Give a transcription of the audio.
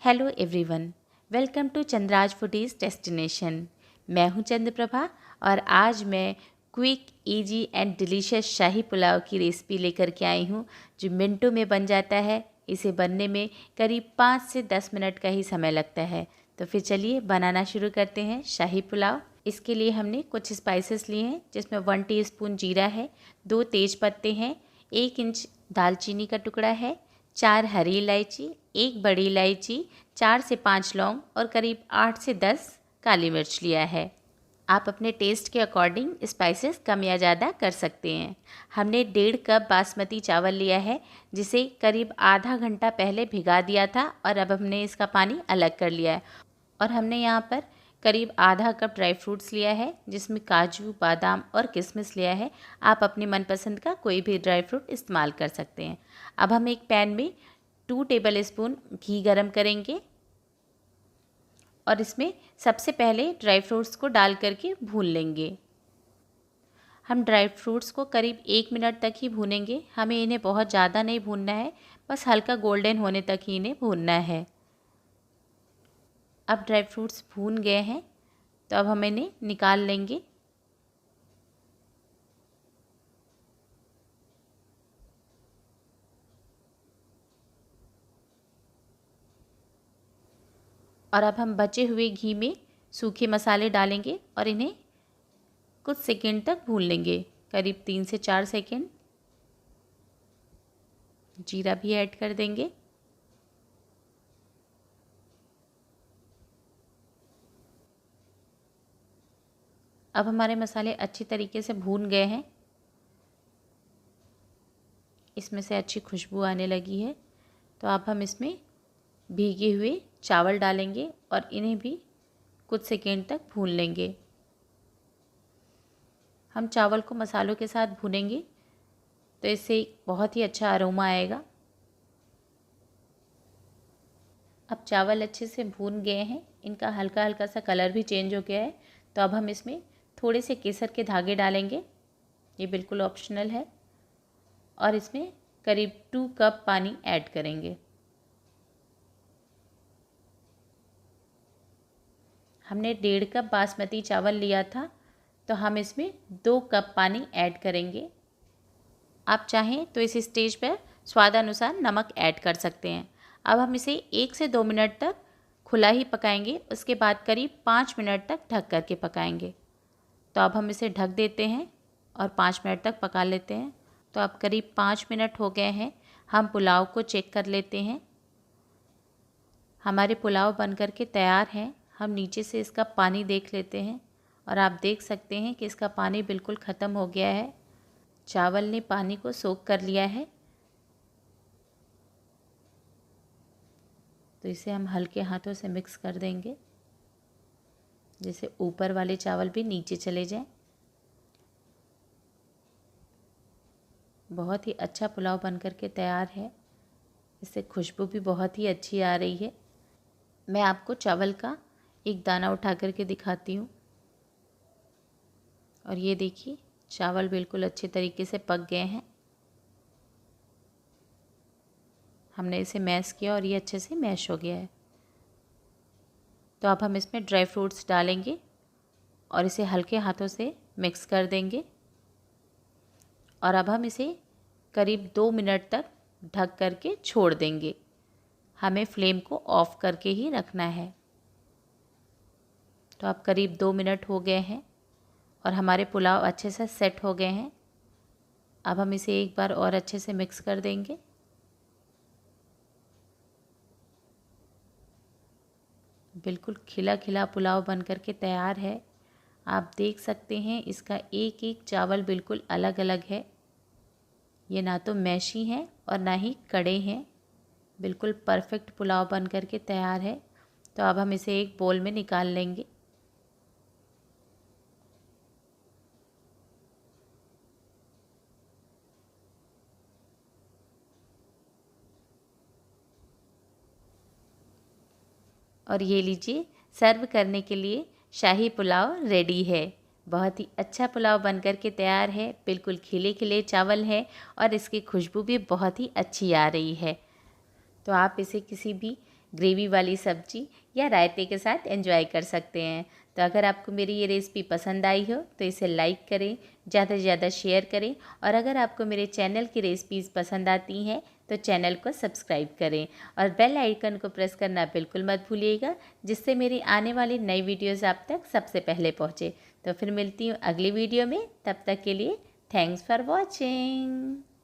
Hello everyone, welcome to Chandra's foodies destination. मैं हूं चंद्रप्रभा और आज मैं quick, easy and delicious shahi pulao की रेसिपी लेकर के आई हूं जो मिनटों में बन जाता है। इसे बनने में करीब 5 से 10 मिनट का ही समय लगता है। तो फिर चलिए बनाना शुरू करते हैं शाही पुलाव। इसके लिए हमने कुछ स्पाइसेस लिए हैं जिसमें 1 टीस्पून जीरा है, 2 तेज पत्ते हैं, 1 इंच दालचीनी का टुकड़ा है, 4 हरी इलायची, 1 बड़ी इलायची, 4 से 5 लौंग और करीब 8 से 10 काली मिर्च लिया है। आप अपने टेस्ट के अकॉर्डिंग स्पाइसेस कम या ज़्यादा कर सकते हैं। हमने 1.5 कप बासमती चावल लिया है जिसे करीब आधा घंटा पहले भिगा दिया था और अब हमने इसका पानी अलग कर लिया है। और हमने यहाँ पर करीब आधा कप ड्राई फ्रूट्स लिया है जिसमें काजू, बादाम और किशमिश लिया है। आप अपनी मनपसंद का कोई भी ड्राई फ्रूट इस्तेमाल कर सकते हैं। अब हम एक पैन में 2 टेबल स्पून घी गरम करेंगे और इसमें सबसे पहले ड्राई फ्रूट्स को डाल करके भून लेंगे। हम ड्राई फ्रूट्स को करीब 1 मिनट तक ही भूनेंगे। हमें इन्हें बहुत ज़्यादा नहीं भूनना है, बस हल्का गोल्डन होने तक ही इन्हें भूनना है। अब ड्राई फ्रूट्स भून गए हैं तो अब हम इन्हें निकाल लेंगे। और अब हम बचे हुए घी में सूखे मसाले डालेंगे और इन्हें कुछ सेकंड तक भून लेंगे, करीब 3 से 4 सेकंड। जीरा भी ऐड कर देंगे। अब हमारे मसाले अच्छी तरीके से भून गए हैं, इसमें से अच्छी खुशबू आने लगी है। तो अब हम इसमें भीगे हुए चावल डालेंगे और इन्हें भी कुछ सेकंड तक भून लेंगे। हम चावल को मसालों के साथ भूनेंगे तो इससे बहुत ही अच्छा अरोमा आएगा। अब चावल अच्छे से भून गए हैं, इनका हल्का हल्का सा कलर भी चेंज हो गया है। तो अब हम इसमें थोड़े से केसर के धागे डालेंगे, ये बिल्कुल ऑप्शनल है। और इसमें करीब 2 कप पानी ऐड करेंगे। हमने 1.5 कप बासमती चावल लिया था तो हम इसमें 2 कप पानी ऐड करेंगे। आप चाहें तो इस स्टेज पर स्वादानुसार नमक ऐड कर सकते हैं। अब हम इसे 1 से 2 मिनट तक खुला ही पकाएंगे, उसके बाद करीब 5 मिनट तक ढक कर के पकाएंगे। तो अब हम इसे ढक देते हैं और 5 मिनट तक पका लेते हैं। तो अब करीब 5 मिनट हो गए हैं। हम पुलाव को चेक कर लेते हैं। हमारे पुलाव बन कर के तैयार हैं। हम नीचे से इसका पानी देख लेते हैं और आप देख सकते हैं कि इसका पानी बिल्कुल ख़त्म हो गया है। चावल ने पानी को सोख कर लिया है। तो इसे हम हल्के हाथों से मिक्स कर देंगे जिससे ऊपर वाले चावल भी नीचे चले जाएं। बहुत ही अच्छा पुलाव बन कर के तैयार है। इससे खुशबू भी बहुत ही अच्छी आ रही है। मैं आपको चावल का एक दाना उठा कर के दिखाती हूँ और ये देखिए चावल बिल्कुल अच्छे तरीके से पक गए हैं। हमने इसे मैश किया और ये अच्छे से मैश हो गया है। तो अब हम इसमें ड्राई फ्रूट्स डालेंगे और इसे हल्के हाथों से मिक्स कर देंगे। और अब हम इसे करीब 2 मिनट तक ढक कर के छोड़ देंगे। हमें फ्लेम को ऑफ करके ही रखना है। तो अब करीब 2 मिनट हो गए हैं और हमारे पुलाव अच्छे से सेट हो गए हैं। अब हम इसे एक बार और अच्छे से मिक्स कर देंगे। बिल्कुल खिला खिला पुलाव बन कर के तैयार है। आप देख सकते हैं इसका एक एक चावल बिल्कुल अलग अलग है। ये ना तो मैशी हैं और ना ही कड़े हैं। बिल्कुल परफेक्ट पुलाव बन कर के तैयार है। तो अब हम इसे एक बोल में निकाल लेंगे। और ये लीजिए, सर्व करने के लिए शाही पुलाव रेडी है। बहुत ही अच्छा पुलाव बनकर के तैयार है। बिल्कुल खिले खिले चावल है और इसकी खुशबू भी बहुत ही अच्छी आ रही है। तो आप इसे किसी भी ग्रेवी वाली सब्जी या रायते के साथ एंजॉय कर सकते हैं। तो अगर आपको मेरी ये रेसिपी पसंद आई हो तो इसे लाइक करें, ज़्यादा से ज़्यादा शेयर करें, और अगर आपको मेरे चैनल की रेसिपीज़ पसंद आती हैं तो चैनल को सब्सक्राइब करें और बेल आइकन को प्रेस करना बिल्कुल मत भूलिएगा, जिससे मेरी आने वाली नई वीडियोज़ आप तक सबसे पहले पहुँचे। तो फिर मिलती हूँ अगली वीडियो में, तब तक के लिए थैंक्स फॉर वॉचिंग।